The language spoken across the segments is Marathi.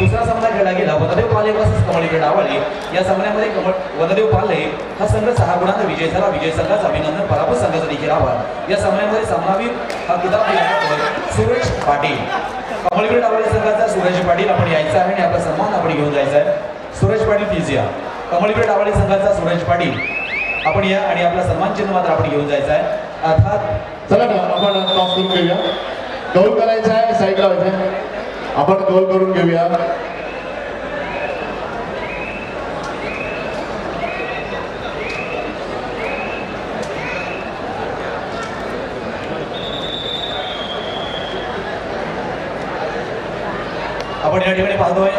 दुसरा सामना खेळला गेला वनदेव पाले वर्सेस कमळीकडे डावळे। या सामन्यामध्ये वनदेव पाले हा संघ 6 गुणांनी विजय झाला। विजय संघाचा अभिनंदन, पराभूत संघाचा देखील आभार। या सामन्यामध्ये सामनावीर हा किताब दिला सुरेश पाटील। कमळीकडे डावळे संघाचा सुरेश पाटील आपण यायचा आहे आणि आपला सन्मान आपण घेऊन जायचा आहे। सुरेश पाटील प्लीज या। कमळीकडे डावळे संघाचा सुरेश पाटील आपण या आणि आपला सन्मान चिन्ह मात्र आपण घेऊन जायचा आहे। अर्थात चला ना आपण टॉस करून घेऊया। गोल करायचा आहे, साईड लावायचं आहे, आपण गोल करून घेऊया। आपण या ठिकाणी पाहतोय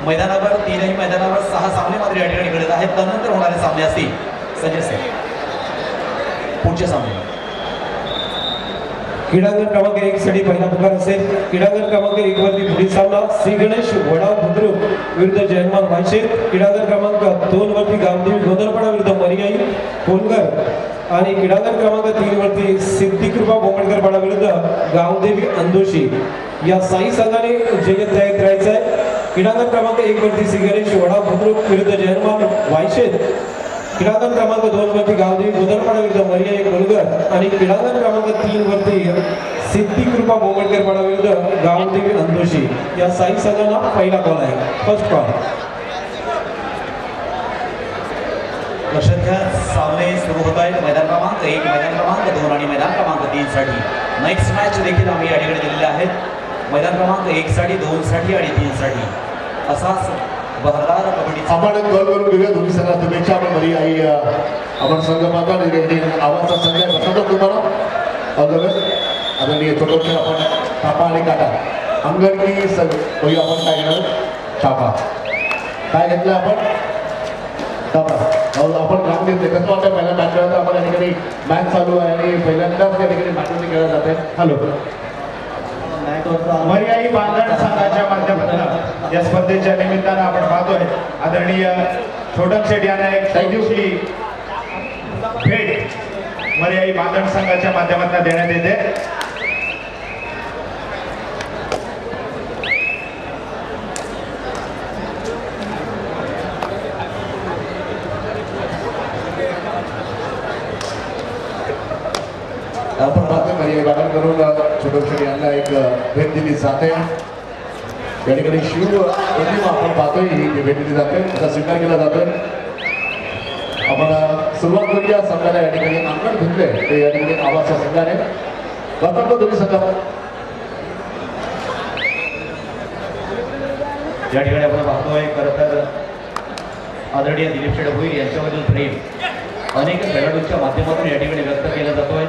मैदानावर 3ही मैदानावर 6 सामने मात्र या ठिकाणी घडत आहेत। त्यानंतर होणारे सामने असतील संजय सिंह पुढचे सामने। क्रीडांगण क्रमांक 1 साठी पहिला पुकार असेल। क्रीडांगण क्रमांक 1 वरती पुढील सामना श्री गणेश वडाव बुद्रुक विरुद्ध जयमान वायशेत। क्रीडांगण क्रमांक 2 वरती गावदेवी गोंधळपाडा विरुद्ध मरियाई कोलगर आणि क्रीडांगण क्रमांक 3 वरती सिद्धिकृपा बोमडकरपाडा विरुद्ध गावदेवी अंदोशी। या साई संघाने जयत तयार करायचं आहे। क्रीडांगण क्रमांक 1 वरती श्री गणेश वडाव बुद्रुक विरुद्ध जयमान वायशेत। क्रीडांगण क्रमांक 2 वरती गावदेवी गोंधळपाडा विरुद्ध मरियाई कोलगर आणि क्रीडांगण क्रमांक 3 वरती सिद्धिकृपा बोमडकरपाडा विरुद्ध गावदेवी अंदोशी। या साई संघांना पहिला कॉल आहे, फर्स्ट कॉल। लक्षात घ्या सामने सुरू होत आहेत। मैदान क्रमांक 1, मैदान क्रमांक 2 आणि मैदान क्रमांक 3 साठी नेक्स्ट मॅच देखील आम्ही या ठिकाणी दिलेले आहेत। मैदान क्रमांक 1 साठी, 2 साठी आणि 3 साठी असाच बहरदार कबड्डी आपण गोल करून घेऊया। दोन्ही संघात शुभेच्छा। आपण बरी आई आपण संघ पाहतो आणि आवाजचा संघ आहे बसवतो तुम्हाला ऑल द बेस्ट। आता मी छोटोसे आपण छापा आणि काटा अंगण की होई आपण काय घेणार छापा काय घेतलं आपण छापा। आपण ग्राउंड घेतले कसं वाटतं पहिल्या मॅच खेळायला आपण या ठिकाणी मॅच चालू आहे आणि पहिल्यांदाच या ठिकाणी मॅच खेळला जात आहे। हॅलो मर्याई बांधण संघाच्या माध्यमातून या स्पर्धेच्या निमित्तानं आपण पाहतोय आदरणीय छोटक शेठ यांना एक थँक्यूची भेट मर्याई बांधण संघाच्या माध्यमातून देण्यात येते। आपण पाहतो मर्याई बांधण करून छोटक शेठ यांना एक भेट दिली जाते। या ठिकाणी शिव प्रतिमा आपण पाहतोय ही भेट दिली जाते, त्याचा स्वीकार केला जातोय। आपण सुरुवात करूया संघाला या ठिकाणी अंगण धुतले ते या ठिकाणी आवाजच्या संघाने बघतो दोन्ही संघ या ठिकाणी आपण पाहतोय खरं तर आदरणीय दिलीप शेठ भोईर यांच्यामधील प्रेम अनेक खेळाडूंच्या माध्यमातून या ठिकाणी व्यक्त केला जातोय।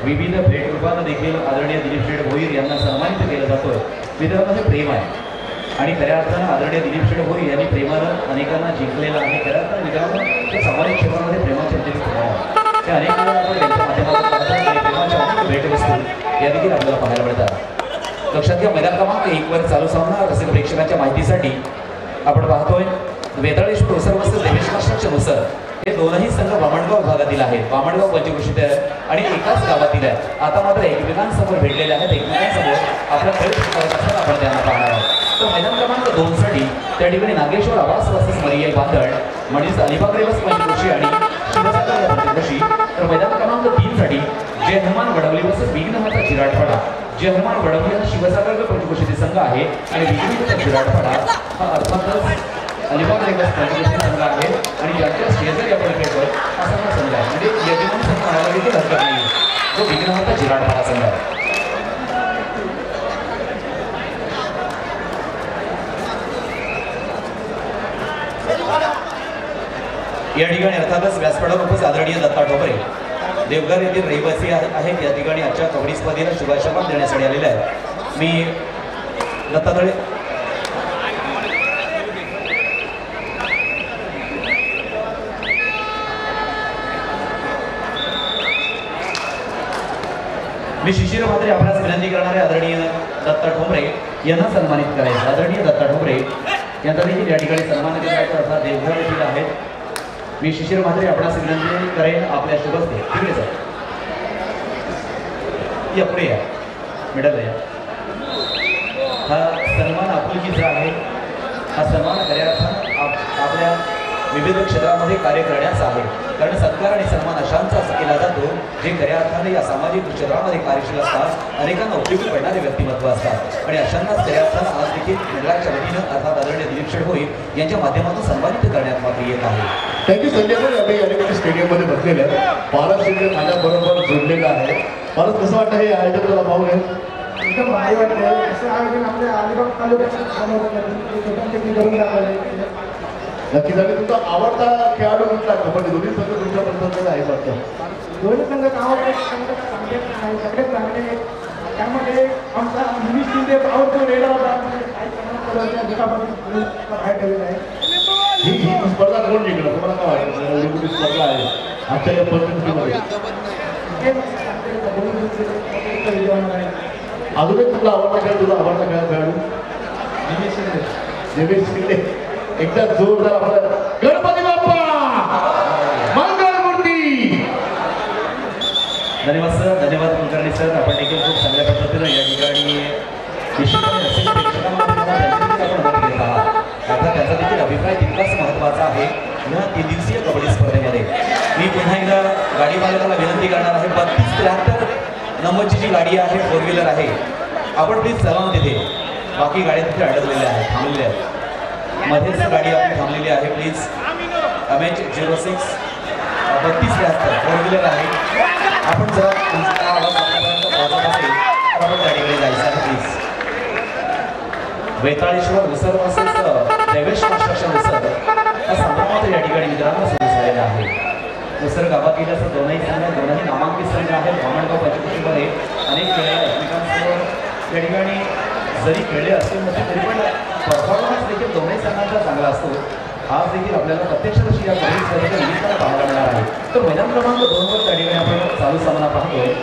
विविध भेट रूपानं देखील आदरणीय दिलीप शेठ भोईर यांना सन्मानित केलं जातोय। मित्रांमध्ये प्रेम आहे आणि खऱ्या अर्थानं आदरणीय दिलीप शेठ भोईर यांनी प्रेमानं अनेकांना जिंकलेलं आहे। खऱ्या अर्थानं मित्रांनो ते सामाजिक क्षेत्रामध्ये प्रेमाचे आहे ते अनेक वेळा आपण त्यांच्या माध्यमातून प्रेमाच्या अनेक भेटवस्तू या देखील आपल्याला पाहायला मिळतात। लक्षात घ्या मैदान क्रमांक 1 वर चालू सामना रसिक प्रेक्षकांच्या माहितीसाठी आपण पाहतोय वेताळेश प्रोफेसर वस्त्र देवेश मास्टरच्या नुसार हे दोनही संघ बामणगाव भागातील आहेत। बामणगाव पंचकृषीत आहेत आणि एकाच गावातील आहेत। आता मात्र एकमेकांसमोर भेटलेले आहेत, एकमेकांसमोर आपला खेळ शिकवत असताना आपण त्यांना पाहणार आहोत। तर मैदान क्रमांक 2 साठी त्या ठिकाणी नागेश्वर आवास वर्सेस मरियाई बांधण म्हणजेच अलिबाग रेवस पंचकृषी आणि शिवसागर या पंचकृषी। तर मैदान क्रमांक 3 साठी जय हनुमान वडवली वर्सेस विघ्नहर्ता चिराटपाडा। जय हनुमान वडवली हा शिवसागर पंचकृषीचे संघ आहे आणि विघ्नहर्ता चिराटपाडा हा अर्थातच अलिबाग रेवस पंचकृषी संघ आहे आणि ज्यांच्या शेजारी आपण खेळतोय असा हा संघ आहे। म्हणजे यजमान संघ म्हणायला देखील हरकत नाही, तो विघ्नहर्ता चिराटपाडा संघ आहे। या ठिकाणी अर्थातच व्यासपीठावर उपस्थित आदरणीय दत्ता ठोबरे देवघर येथील रहिवासी आहेत। या ठिकाणी आजच्या कबड्डी स्पर्धेला शुभाशंभा देण्यासाठी आलेले आहेत। मी दत्तात्रय मी शिशिर म्हात्रे आपल्यास विनंती करणारे आदरणीय दत्ता ठोंबरे यांना सन्मानित करायचे। आदरणीय दत्ता ठोंबरे यांचा देखील या ठिकाणी सन्मान केला अर्थात देवघर येथील आहेत। मी शिशिर म्हात्रे आपल्यास विनंती करेन आपल्या शुभस्ते तिकडे सर या पुढे या मिडल या हा सन्मान आपुलकीचा आहे. हा सन्मान खऱ्या अर्थानं आपल्या विविध क्षेत्रामध्ये कार्य करण्याचा आहे. कारण सत्कार आणि सन्मान अशांचाच केला जातो जे खऱ्या अर्थाने या सामाजिक क्षेत्रामध्ये कार्यशील असतात, अनेकांना उपयोगी पडणारे व्यक्तिमत्व असतात आणि अशांनाच खऱ्या अर्थानं आज देखील मंडळाच्या वतीनं अर्थात आदरणीय दिलीप शेठ भोईर यांच्या माध्यमातून सन्मानित करण्यात मात्र येत आहे. थँक्यू संजय भाई. आम्ही अलीकडे स्टेडियममध्ये बसलेले आहे. पारस शिंदे माझ्याबरोबर जोडलेला आहे. पारस कसं वाटतं हे आयोजन तुला पाहून आहे? एकदम भारी वाटतं. असं आयोजन आपल्या अलिबाग तालुक्यात करून दाखवलं. नक्कीच. आणि तुमचा आवडता खेळाडू कुठला? कबड्डी दोन्ही संघ तुमच्या पद्धतीने आहे वाटतं. दोन्ही संघ आवडते, सगळ्यात चांगले. त्यामध्ये आमचा दिलीप शिंदे आवडतो रेडा होता. बाहेर ठेवलेला आहे. ही स्पर्धा कोण जिंकलं तुम्हाला काय वाटतं? एवढी मोठी स्पर्धा आहे आजच्या या परिस्थितीमध्ये. अजून एक तुला आवडता खेळ, तुला आवडता खेळाडू? देवेश शिंदे. एकदा जोरदार आपला गणपती बाप्पा मंगलमूर्ती. धन्यवाद सर, धन्यवाद कुलकर्णी सर. आपण देखील खूप चांगल्या पद्धतीनं या ठिकाणी निश्चितपणे रसिक प्रेक्षकांमध्ये आपण मत घेत आहात. अर्थात त्याचा देखील अभिप्राय तितकाच महत्त्वाचा आहे या 3 दिवसीय कबड्डी स्पर्धेमध्ये. मी पुन्हा एकदा गाडी मालकाला विनंती करणार आहे, 3273 नंबरची जी गाडी आहे, 4 व्हीलर आहे, आपण प्लीज चलावून तिथे. बाकी गाड्या तिथे अडकलेल्या आहेत, थांबलेल्या आहेत. मध्येच गाडी आपली थांबलेली आहे. प्लीज MH 06 3273 4 व्हीलर आहे. आपण जर तुमचा आवाज आपल्यापर्यंत पोहोचत असेल तर आपण गाडीकडे जायचं आहे प्लीज. वेताळेश्वर उसर वर्सेस देवेश कन्स्ट्रक्शन उसर हा संभ्रमात या ठिकाणी मित्रांनो सुरू झालेला आहे. उसर गावात गेलं असं दोनही संघ, दोनही नामांकित संघ आहेत. भामणगाव पंचकृषीमध्ये अनेक खेळ एकमेकांसमोर या ठिकाणी जरी खेळले असतील नसतील तरी पण परफॉर्मन्स देखील दोन्ही संघांचा चांगला असतो. आज देखील आपल्याला प्रत्यक्षदर्शी या कबड्डी स्पर्धेच्या निमित्तानं पाहायला मिळणार आहे. तर मैदान क्रमांक 2 वर त्या ठिकाणी आपण चालू सामना पाहतोय.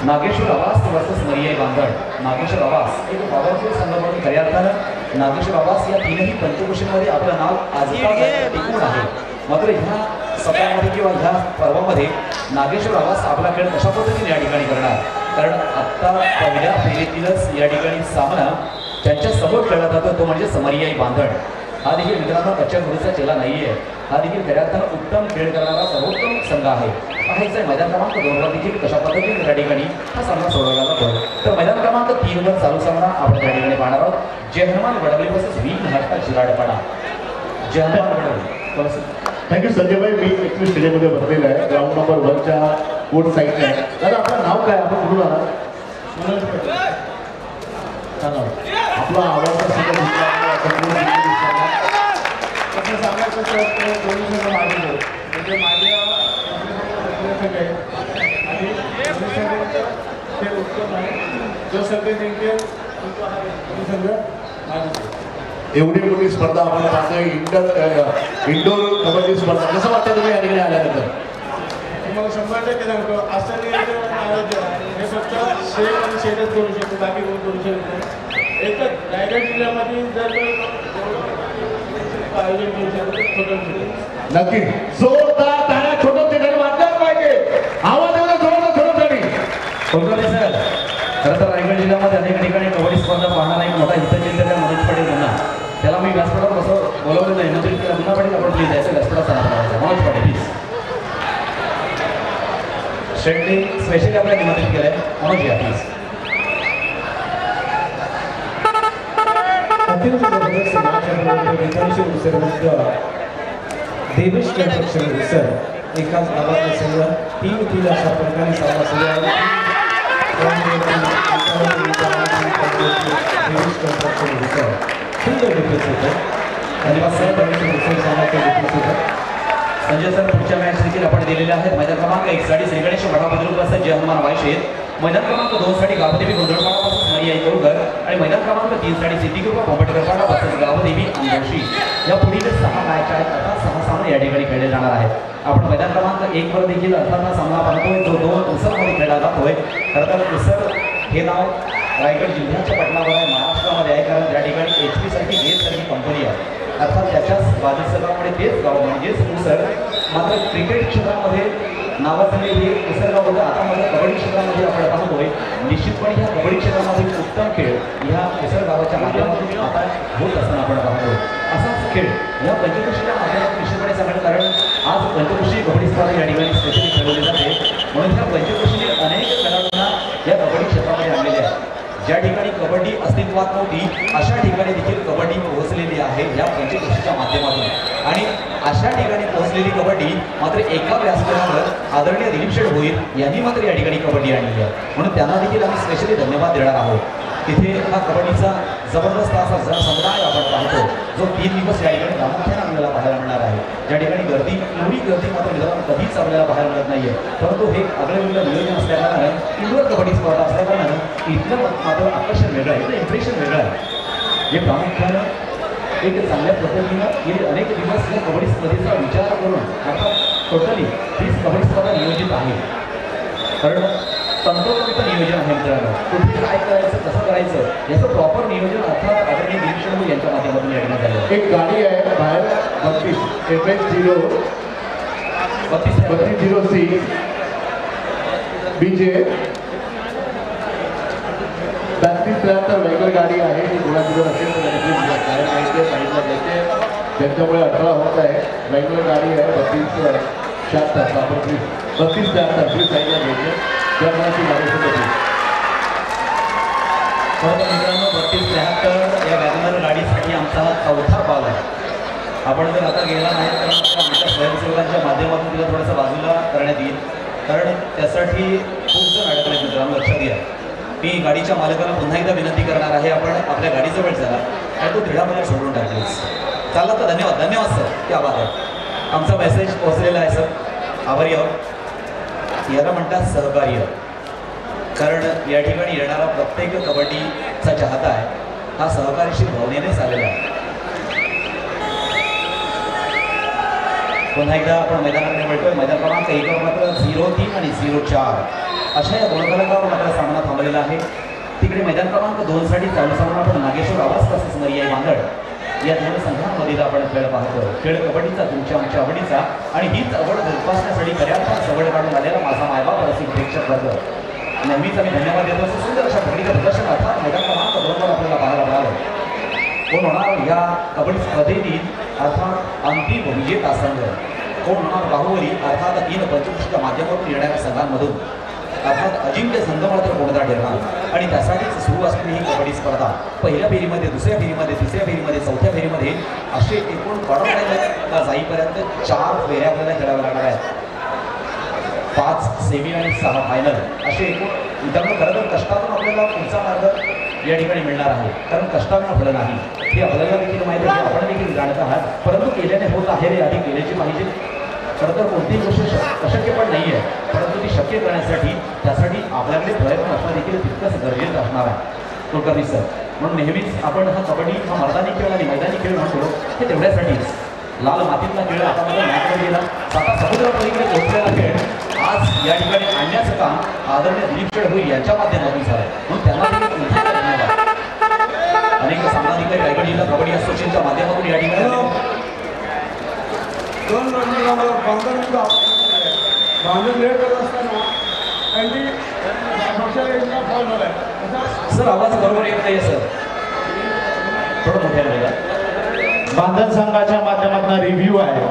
नागेश्वर आवास वर्सेस मरियाई बांधण. नागेश्वर आवास एक पॉवरफुल संघ म्हणून खऱ्या अर्थानं नागेश्वर आवास या 3ही पंचक्रोशीमध्ये आपलं नाव आजकाल टिकून आहे. मात्र ह्या सत्रामध्ये किंवा ह्या पर्वामध्ये नागेश्वर आवास आपला खेळ कशा पद्धतीने या ठिकाणी करणार? कारण आत्ता पहिल्या फेरीतीलच या ठिकाणी सामना त्यांच्या समोर खेळला जातो, तो म्हणजे समरियाई बांधण. हा देखील मित्रांनो कच्च्या गुरुचा चेला नाही आहे. हा देखील खऱ्या अर्थानं उत्तम खेळ करणारा सर्वोत्तम संघ आहे. पाहायचं आहे मैदान क्रमांक 2 वर देखील कशा पद्धतीने त्या ठिकाणी हा सामना सोडवला जातो. तर मैदान क्रमांक 3 वर चालू सामना आपण त्या ठिकाणी पाहणार आहोत. जय हनुमान वडवली वर्सेस वीर हट्टा चिराडपणा. जय हनुमान वडवली. थँक्यू संजय भाई. मी ॲक्च्युली स्टेडियममध्ये बसलेला आहे. ग्राउंड नंबर 1च्या कोर्ट साईडला आहे. दादा आपलं नाव काय? आपण कुठून आला? आपला आवडता संघ कसं सांगायचं तर दोन्ही संघ माझे म्हणजे माझ्या आहे आणि ते उत्तम आहे. जो संघ जिंकेल तो संघ माझे. एवढी मोठी स्पर्धा आपण पाहतोय. इंडोर कबड्डी स्पर्धा. कसं वाटतं तुम्ही या ठिकाणी आल्यानंतर? मग 100% सांगतो असं नाही. हे फक्त शेड आणि शेडच करू शकतो, बाकी कोण करू शकत नाही. एकच रायगड जिल्ह्यामध्ये जर आयोजन केलं तर छोटं नक्की जोरदार टाळ्या छोटं ठिकाणी वाजल्याच पाहिजे. आवाज एवढा जोरदार छोटं तरी. कुलकर्णी सर, खरं तर रायगड जिल्ह्यामध्ये अनेक ठिकाणी कबड्डी स्पर्धा पाहणार नाही. मोठा हित जिल्ह्यातल्या मनोज पटेल यांना त्याला मी व्यासपीठावर कसं बोलवलं नाही म्हणजे पुन्हा पाटील आपण प्लीज यायचं व्यासपीठात मनोज पाटील प्लीज. शेट्टी स्पेशली आपल्याला निमंत्रित केलं आहे. मनोज या प्लीज. अत्यंत जबरदस्त देवेश कन्स्ट्रक्शन सर एकाच गावातला संघ 3-3 अशा प्रकारे सामना सुरू आहे. देवेश कन्स्ट्रक्शन सर सुंदर डिफेन्स होतं. धन्यवाद सर. संजय सर पुढच्या मॅच देखील आपण दिलेल्या आहेत. मैदान क्रमांक 1 साठी श्री गणेश वडा बुद्रुक वर्सेस जय हनुमान वायशेत. मैदान क्रमांक 2 साठी गावदेवी गोंधळपाडा वर्सेस मरियाई करुगर आणि मैदान क्रमांक 3 साठी सिद्धिकृपा कोंबटकरपाडा वर्सेस गावदेवी अंगोशी. या पुढील 6 मॅच आहेत. अर्थात 6 सामने या ठिकाणी खेळले जाणार आहेत. आपण मैदान क्रमांक 1 वर देखील अर्थात सामना पाहतोय जो 2 उसरमध्ये खेळला जातोय. खरं तर उसर हे नाव रायगड जिल्ह्याच्या पटलावर आहे, महाराष्ट्रामध्ये आहे. कारण त्या ठिकाणी HP सारखी गेट सारखी कंपनी आहे. अर्थात त्याच्याच बाधित सगळ्यामुळे तेच गाव म्हणजेच उसर. मात्र क्रिकेट क्षेत्रामध्ये नावाजलेले हे निसर्गाबद्दल आता माझ्या कबड्डी क्षेत्रामध्ये आपण पाहतोय निश्चितपणे ह्या कबड्डी क्षेत्रामध्ये उत्तम खेळ ह्या निसर्गाच्या माध्यमातून आता होत असताना आपण पाहतोय. असाच खेळ या पंचकृषीच्या माध्यमातून निश्चितपणे सांगणं, कारण आज पंचकृषी कबड्डी स्पर्धा या ठिकाणी स्पेशली खेळवली जाते. म्हणून ह्या पंचकृषीने अनेक खेळाडूंना या कबड्डी क्षेत्रामध्ये आणलेले आहे. ज्या ठिकाणी कबड्डी अस्तित्वात नव्हती अशा ठिकाणी देखील कबड्डी पोहोचलेली आहे या पंचकृषीच्या माध्यमातून. आणि अशा ठिकाणी पोहोचलेली कबड्डी मात्र एका व्यासपीठावर आदरणीय दिलीप शेठ भोईर यांनी मात्र या ठिकाणी कबड्डी आणलेली आहे. म्हणून त्यांना देखील आम्ही स्पेशली धन्यवाद देणार आहोत. तिथे हा कबड्डीचा जबरदस्त असा समुदाय आपण पाहतो जो 3 दिवस या ठिकाणी प्रामुख्याने आपल्याला पाहायला मिळणार आहे. ज्या ठिकाणी एवढी गर्दी मात्र मित्रांनो कधीच आपल्याला पाहायला मिळत नाहीये. परंतु हे आगळेवेगळं नियोजन असल्याकारणानं इंडोर कबड्डी स्पर्धा असल्याकारणानं इथलं मात्र आकर्षण वेगळं आहे, इथलं इम्प्रेशन वेगळं आहे. जे प्रामुख्यानं एक चांगल्या पद्धतीनं गेले अनेक दिवस या कबड्डी स्पर्धेचा विचार करून अर्थात टोटली हीच कबड्डी स्पर्धा नियोजित आहे. कारण तंतोतंत नियोजन आहे मित्रांनो. कुठे काय करायचं, कसं करायचं याचं प्रॉपर नियोजन अर्थात आदरणीय दिलीप शेठ यांच्या माध्यमातून या ठिकाणी झालं. एक गाडी आहे बाहेर 32 FH0 BJ 3273 वेगळी गाडी आहे. ती कोणाची असेल तर बाहेर घ्यायचे, साईडला घ्यायचे, ज्यांच्यामुळे 18 होत आहे. वेगळी गाडी आहे 3276 3273 साईडला घ्यायचे. जर्मनाची गाडी होती. मित्रांनो 3273 या वॅगनर गाडीसाठी आमचा हा 4था कॉल आहे. आपण जर आता गेला नाही तर आमच्या स्वयंसेवकांच्या माध्यमातून तिला थोडंसं बाजूला करण्यात येईल. कारण त्यासाठी खूप जण अडकले मित्रांनो, लक्षात घ्या. मी गाडीच्या मालकाला पुन्हा एकदा विनंती करणार आहे, आपण आपल्या गाडीचा वेळ झाला आणि तो दीडामध्ये सोडून टाकलेस. चालला तर धन्यवाद. धन्यवाद सर, क्या बात आहे. आमचा मेसेज पोहोचलेला आहे सर, आभारी आहोत. याला म्हणतात सहकार्य. कारण या ठिकाणी येणारा प्रत्येक कबड्डीचा चाहता आहे हा सहकार्यशील भावनेनेच आलेला आहे. पुन्हा एकदा आपण मैदानाकडे मिळतोय. मैदान क्रमांक 1 मात्र 03 आणि 04 अशा या दोन फलकावर मात्र सामना थांबलेला आहे. तिकडे मैदान क्रमांक 2 साठी चालू सामना आपण नागेश्वर आवाज तसेच मर्याई बांधड या दोन संघांमध्ये आपण खेळ पाहतो. खेळ कबड्डीचा तुमच्या आमच्या आवडीचा आणि हीच आवड जोपासण्यासाठी बऱ्याच सवड काढून आलेला माझा मायबाप रसिक प्रेक्षक वर्ग नेहमीच आम्ही धन्यवाद देतो. असं सुंदर अशा कबड्डीचं प्रदर्शन अर्थात मैदान क्रमांक 2 आपल्याला पाहायला मिळालं. कोण होणार या कबड्डी स्पर्धेतील अर्थात अंतिम विजेता संघ, कोण होणार बाहुबली अर्थात 3 पंचकृषीच्या माध्यमातून येणाऱ्या संघांमधून अर्थात अजिंक्य संघ मात्र कोणता ठरणार. आणि त्यासाठीच सुरू असलेली ही कबड्डी स्पर्धा पहिल्या फेरीमध्ये, दुसऱ्या फेरीमध्ये, तिसऱ्या फेरीमध्ये, चौथ्या फेरीमध्ये असे एकूण क्वार्टर फायनल जाईपर्यंत 4 फेऱ्या आपल्याला खेळाव्या लागणार आहेत. 5 सेमी आणि 6 फायनल असे एकूण. मित्रांनो खरं तर कष्टातून आपल्याला पुढचा मार्ग या ठिकाणी मिळणार आहे. कारण कष्टानं फळं नाही हे आपल्याला देखील माहिती आहे, आपण देखील जाणत आहात. परंतु केल्याने होत आहे रे, आधी केल्याची पाहिजे. खरं तर कोणतीही गोष्ट अशक्य पण नाही आहे, परंतु ती शक्य करण्यासाठी त्यासाठी आपल्याकडे प्रयत्न असणं देखील तितकंच गरजेचं असणार आहे. कुलकर्णी सर, म्हणून नेहमीच आपण हा कबड्डी हा मर्दानी खेळ आणि मैदानी खेळ म्हणतो हे तेवढ्यासाठीच. लाल मातीतला खेळ आता मला मॅचमध्ये गेला, आता समुद्रापलीकडे पोहोचलेला खेळ आज या ठिकाणी आणण्याचं काम आदरणीय दिलीप शेठ भोईर यांच्या माध्यमातून झालं. म्हणून त्यांना धन्यवाद. अनेक सामनाधिकारी रायगड जिल्हा कबड्डी असोसिएशनच्या माध्यमातून या ठिकाणी 2 रनला बांधून लेट करत असताना त्यांनी पक्षाला फॉल झालाय. सर आवाज बरोबर येत नाही सर, थोडं मोठ्याने बोला. बांधण संघाच्या माध्यमातून रिव्ह्यू आहे.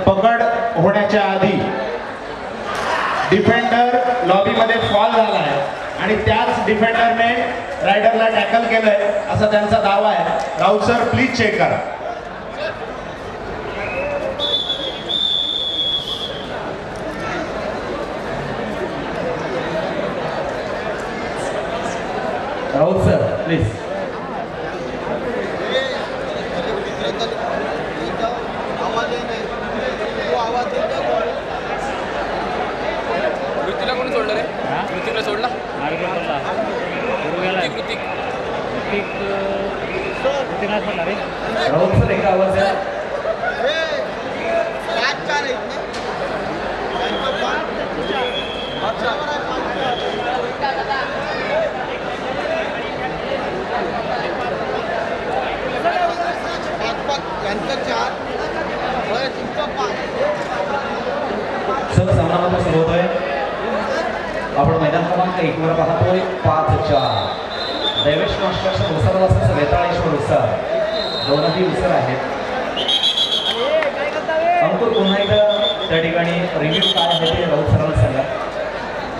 पकड होण्याच्या आधी डिफेंडर लॉबीमध्ये फॉल झाला आहे आणि त्याच डिफेंडरने रायडरला टॅकल केलंय असा त्यांचा दावा आहे. राऊत सर प्लीज चेक करा. Raut sir please. ऋतिकला कोणी सोडलं रे? ऋतिकला सोडला? राऊत सर एका आवाज द्या. आपण मैदान क्रमांक 1 वर पाहतोय 5-4 दैवेश कन्स्ट्रक्शन उसर वेताळेश्वर उसर दोनही उसर आहेत. अंकुर पुन्हा एकदा त्या ठिकाणी रिव्ह्यू काय आहे ते राऊत सरांना सांगा.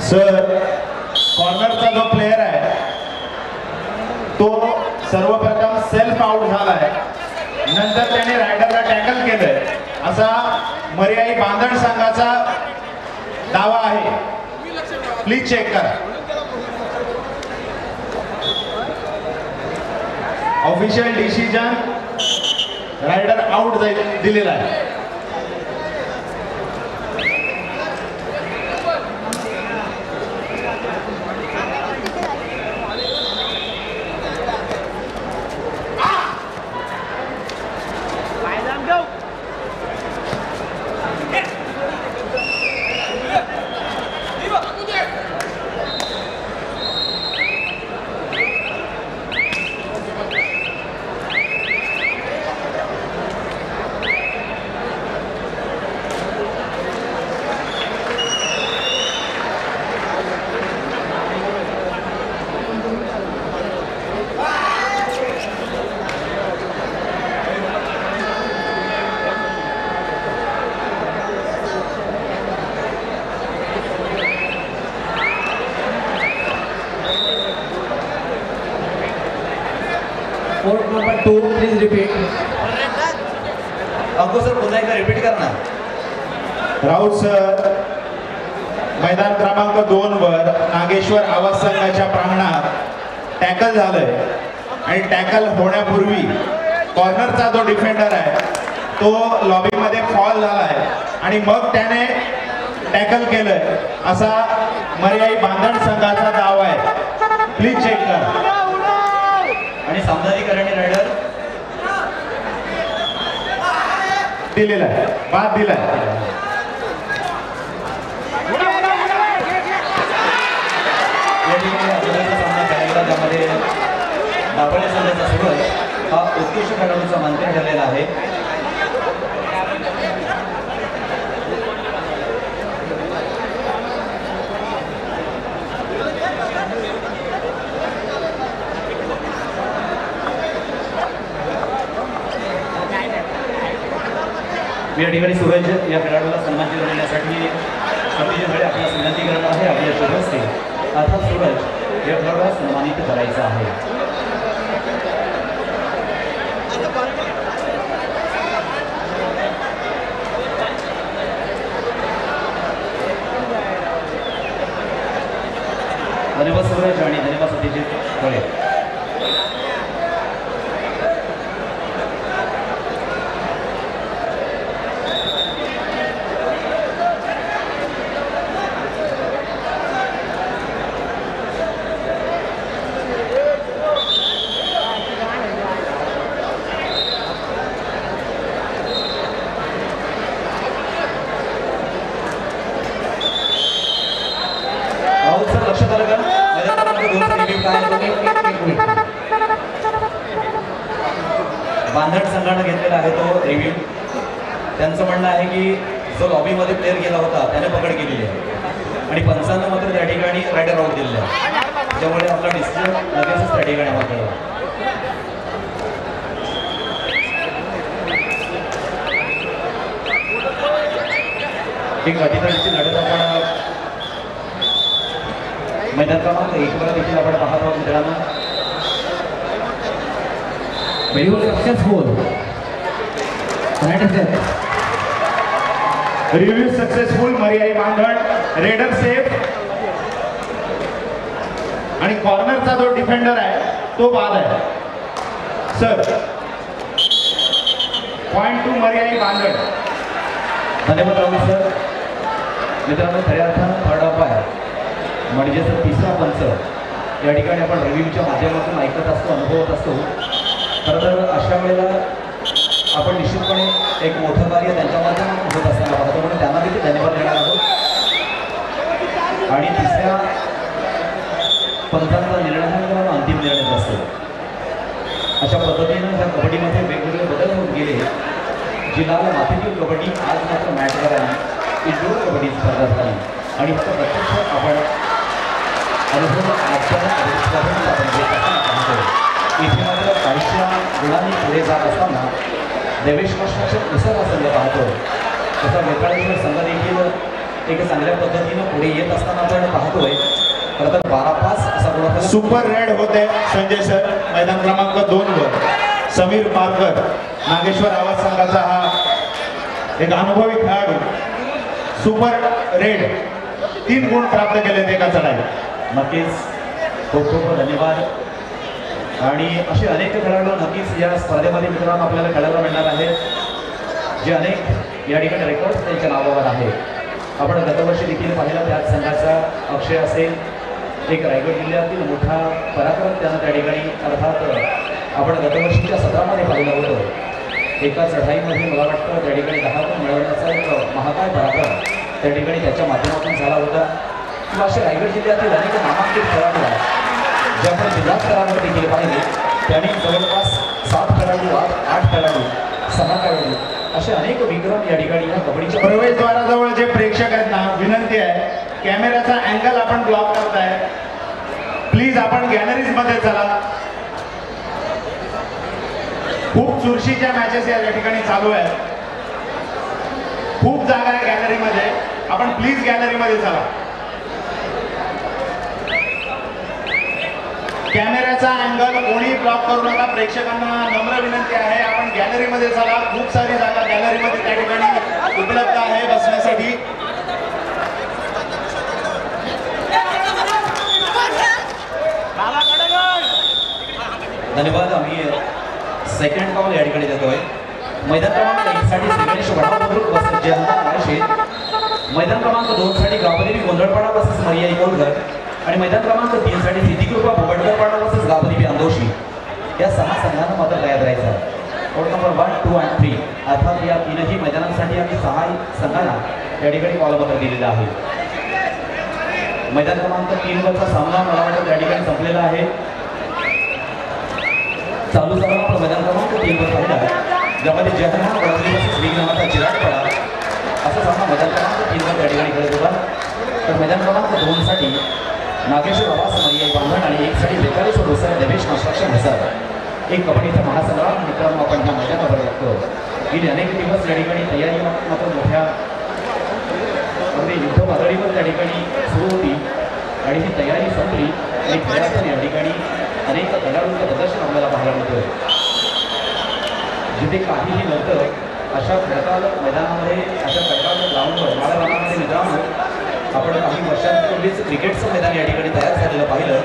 सर, कॉर्नरचा जो प्लेयर आहे तो सर्वप्रथम सेल्फ आउट झालाय, नंतर त्याने रायडरला टॅकल केलंय असा मर्याई बांधण संघाचा दावा आहे. प्लीज चेक करा. ऑफिशियल डिसिजन रायडर आउट दिलेला आहे. Court number 2 please repeat. Ankur sir पुन्हा एकदा रिपीट करणार. राऊत सर, मैदान क्रमांक 2 वर नागेश्वर आवाज संघाच्या प्रांगणात टॅकल झालंय आणि टॅकल होण्यापूर्वी कॉर्नरचा जो डिफेंडर आहे तो लॉबीमध्ये फॉल झालाय आणि मग त्याने टॅकल केलंय असा मर्याई बांधण संघाचा दावा आहे. प्लीज चेक करा. आणि सामनाधिकाऱ्यांनी रायडर दिलेला आहे, बाद दिलाय. या ठिकाणी आपल्याला सामना खेळायला त्यामध्ये दापोली संघाचा सूरज हा उत्कृष्ट खेळाडूचा मानकरी ठरलेला आहे. मी या ठिकाणी सूरज या खेळाडूला सन्मानित करण्यासाठी समितीकडे आपल्याला विनंती करत आहे. आपल्या शुभस्ते अर्थात सूरज या खेळाडूला सन्मानित करायचं आहे. धन्यवाद सूरज आणि धन्यवाद सत्यजित गोळे. लक्षात आलं का? बांधण संघानं घेतलेला आहे तो रिव्ह्यू. त्यांचं म्हणणं आहे की जो लॉबीमध्ये प्लेअर गेला होता त्याने पकड केलेली आहे आणि पंचांना मात्र त्या ठिकाणी रायडर आउट दिलेला आहे. त्यामुळे आपला डिसिजन लगेचच त्या ठिकाणी आम्हाला एक अधिकाऱ्याची लढत आपण मैदान क्रमांक 1 वर देखील आपण पाहत आहोत मित्रांनो. Review successful. मर्याई बांधण, रेडर सेफ आणि कॉर्नरचा जो डिफेंडर आहे तो बाद आहे. सर, पॉइंट टू मर्याई बांधण. धन्यवाद राहुल सर. मित्रांनो, खऱ्या अर्थानं थर्ड अंपायर म्हणजेच तिसरा पंच या ठिकाणी आपण रिव्ह्यूच्या माध्यमातून ऐकत असतो, अनुभवत असतो. खरं तर अशा वेळेला आपण निश्चितपणे एक मोठं कार्य त्यांच्या माध्यमातून होत असताना पाहतो, म्हणून त्यांना देखील धन्यवाद देणार आहोत. आणि तिसऱ्या पंचांचा निर्णय हा अंतिम निर्णय असतो. अशा पद्धतीनं ह्या कबड्डीमध्ये वेगवेगळे बदल होत गेले. जिल्हा मातीतील कबड्डी आज मात्र मॅच करायला इंडोर कबड्डी स्पर्धा झाली आणि फक्त प्रत्यक्ष आपण अनुभव आजच्या स्पर्धेत आपण घेत असताना पाहतो. इथे मात्र काहीशा गुणांनी पुढे जात असताना देवेश कॉन्स्ट्रक्शन उसर हा संघ पाहतो. तसा वेताळेश्वर संघ देखील एक चांगल्या पद्धतीनं पुढे येत असताना आपण पाहतोय. खरं तर 12-5 असा गुणफलक सुपर रेड होते संजय सर. मैदान क्रमांक 2 वर समीर पारकर नागेश्वर आवाज संघाचा हा एक अनुभवी खेळाडू सुपर रेड 3 गुण प्राप्त केले एका चढाईत. नक्कीच खूप खूप धन्यवाद. आणि असे अनेक खेळाडू नक्कीच या स्पर्धेमध्ये मित्रांनो आपल्याला खेळायला मिळणार आहेत, जे अनेक या ठिकाणी रेकॉर्ड्स त्यांच्या नावावर आहे. आपण गतवर्षी देखील पाहिलं त्याच संघाचा अक्षय असेल, एक रायगड जिल्ह्यातील मोठा पराक्रम त्यानं त्या ठिकाणी अर्थात आपण गतवर्षीच्या सत्रामध्ये पाहिलं होतं. एका चढाईमध्ये मला वाटतं त्या ठिकाणी 10 गुण मिळवण्याचा एक महाकाय पराक्रम त्या ठिकाणी त्याच्या माध्यमातून झाला होता. किंवा असे रायगड जिल्ह्यातील अनेक नामांकित खेळाडू आहेत जे आपण जिल्हा स्तरावर देखील पाहिले. त्यांनी जवळपास 7 खेळाडू 8 खेळाडू 6 खेळाडू असे अनेक विक्रम या ठिकाणी या कबड्डीच्या प्रवेशद्वाराजवळ जे प्रेक्षक आहेत ना, विनंती आहे कॅमेराचा अँगल आपण ब्लॉक करताय, प्लीज आपण गॅलरीज मध्ये चला. खूप चुरशीच्या मॅचेस या ठिकाणी चालू आहेत, खूप जागा आहे गॅलरीमध्ये, आपण प्लीज गॅलरीमध्ये चला. कॅमेऱ्याचा अँगल कोणी ब्लॉक करू नका. प्रेक्षकांना नम्र विनंती आहे आपण गॅलरीमध्ये चला. खूप सारी जागा गॅलरीमध्ये त्या ठिकाणी उपलब्ध आहे बसण्यासाठी. धन्यवाद. आम्ही सेकंड कॉल या ठिकाणी देतोय. मैदान क्रमांक 1 साठी श्रीगणेश वडावद्रुक वर्सेस जयहनुमान वाळशेत. मैदान क्रमांक 2 साठी गावदेवी गोंधळपाडा वर्सेस मरिया इकोलकर. आणि मैदान क्रमांक 3 साठी सिद्धिकृपा भोगटकरपाडा वर्सेस गावदेवी अंदोशी. या 6 संघांना मात्र तयार राहायचं आहे. कोड नंबर 1, 2 आणि 3 अर्थात या 3ही मैदानांसाठी आम्ही 6 संघांना या ठिकाणी कॉल मात्र दिलेला आहे. मैदान क्रमांक 3 वरचा सामना मला वाटतं त्या ठिकाणी संपलेला आहे. चालू सामना आपण मैदान क्रमांक 3 वर पाहिला, ज्यामध्ये जयहनुमान वडावली वर्सेस लीग नावाचा चिराटपाडा असा सामना मैदान क्रमांक 3 वर त्या ठिकाणी खेळत होता. तर मैदान क्रमांक 2 साठी नागेश्वर आवास मरियाई बांधण आणि 1 साठी वेताळेश्वर उसर देवेश कन्स्ट्रक्शन हसर. एक कबड्डीचा महासंग्राम मित्रांनो आपण ह्या मैदानावर बघतो. गेली अनेक दिवस या ठिकाणी तयारी मात्र मोठ्या अगदी युद्ध पातळीवर त्या ठिकाणी सुरू होती आणि ही तयारी संपली आणि खेळाचं या ठिकाणी अनेक खेळाडूंचं प्रदर्शन आपल्याला पाहायला मिळतोय. जिथे काहीही नव्हतं अशा खडकाळ मैदानामध्ये, अशा खडकाळ ग्राउंडवर माळरानामध्ये मित्रांनो आपण काही वर्षांपूर्वीच क्रिकेटचं मैदान या ठिकाणी तयार झालेलं पाहिलं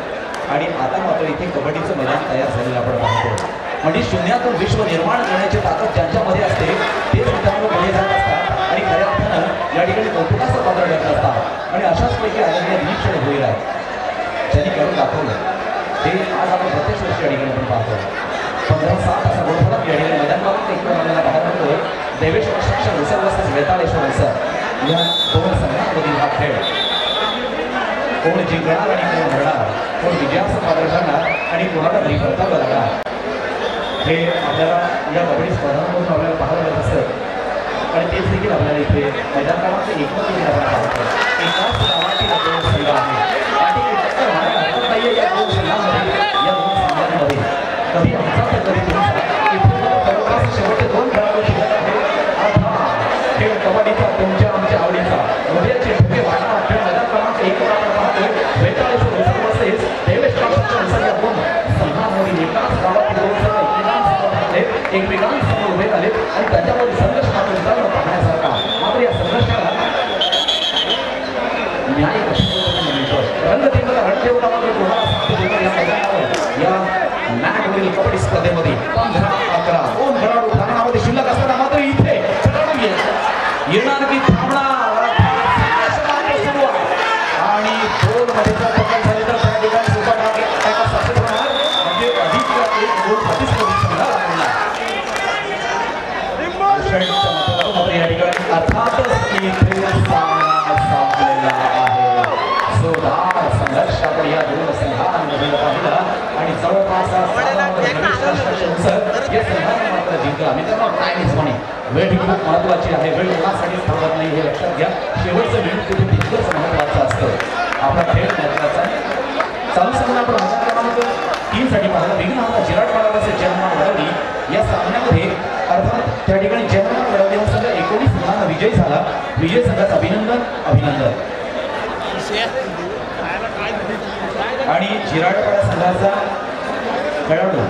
आणि आता मात्र इथे कबड्डीचं मैदान तयार झालेलं आपण पाहतो. म्हणजे शून्यातून विश्व निर्माण करण्याची ताकद ज्यांच्यामध्ये असते तेच मित्रांनो पुढे जात असतात आणि खऱ्या अर्थानं या ठिकाणी कौतुकाचं पात्र ठरत असतात. आणि अशाच पैकी आदरणीय निरीक्षण होईल आहे ज्यांनी करून दाखवलं ते आज आपण प्रत्यक्ष वर्षी या ठिकाणी आपण पाहतो. 15-7 असा गोलफलक या ठिकाणी मैदान क्रमांक 1 वर आपल्याला पाहायला मिळतोय. देवेश कन्स्ट्रक्शन उसर वर्सेस वेताळेश्वर उसर या 2 संघांमधील हा खेळ. कोण जिंकणार आणि कोण हरणार, कोण विजयाचं पात्र ठरणार आणि कोणाला घरी परतावं लागणार, हे आपल्याला या कबड्डी स्पर्धांमधून आपल्याला पाहायला मिळत असतं. आणि तेच देखील आपल्याला इथे मैदान क्रमांक 1 मध्ये आपण पाहतो. एकाच गावातील 2 संघ आहे आणि टक्कर मारायला हरकत नाहीये या 2 संघांमध्ये, या 2 सामन्यांमध्ये. कधी आमचा तर कधी तुमचा. इथे जवळपास शेवटचे 2 खेळाडू शिल्लक आहेत. खेळ कबड्डीचा तुमच्या आमच्या आवडीचा उद्याचे ठोके वाढणार खेळ मैदान क्रमांक 1 वर आपण पाहतोय. वेताळेश्वर उसर वर्सेस देवेश कन्स्ट्रक्शन उसर या 2 संघांमध्ये एकाच गावातील 2 संघ एकमेकांसमोर उभे झाले आणि त्याच्यामध्ये संघर्ष मात्र मित्रांनो पाहण्यासारखा. मात्र या संघर्षाला न्याय कशा पद्धतीने मिळतो, रंगतीमध्ये रणदेवता मात्र कोणाला सांगतो या मैदानावर या मॅटवरील कबड्डी स्पर्धेमध्ये 15-11 2 खेळाडू थांबण्यामध्ये शिल्लक असताना मात्र इथे खेळाडू येणार की थांबणार सुरू आहे आणि 2 मध्ये जर पकड झाली तर त्या ठिकाणी सुपर टाका सक्सेस होणार म्हणजे अधिक 1 गोल प्रतिस्पर्धी संघाला लागणार. या ठिकाणी अर्थातच इथे सामना संपलेला आहे. जोरदार संघर्ष आपण या 2 संघांमध्ये पाहिला आणि जवळपास या संघाने मात्र जिंकला. मित्रांनो टाइम इज मनी. वेळ ही खूप महत्वाची आहे. वेळ कोणासाठी थांबत नाही हे लक्षात घ्या. शेवटचं वेळ तिथे तितकंच महत्वाचं असतं. आपला खेळ महत्वाचा आहे. चालू सामना प्रभाग क्रमांक 3 साठी पाहायला विघ्नहर्ता जिराटवाडा वर्सेस जयहनुमान वडवली या सामन्यामध्ये अर्थात त्या ठिकाणी जयहनुमान वडवली हा संघ 19 गुणांना विजयी झाला. विजय संघाचं अभिनंदन. आणि जिराटवाडा संघाचा खेळाडू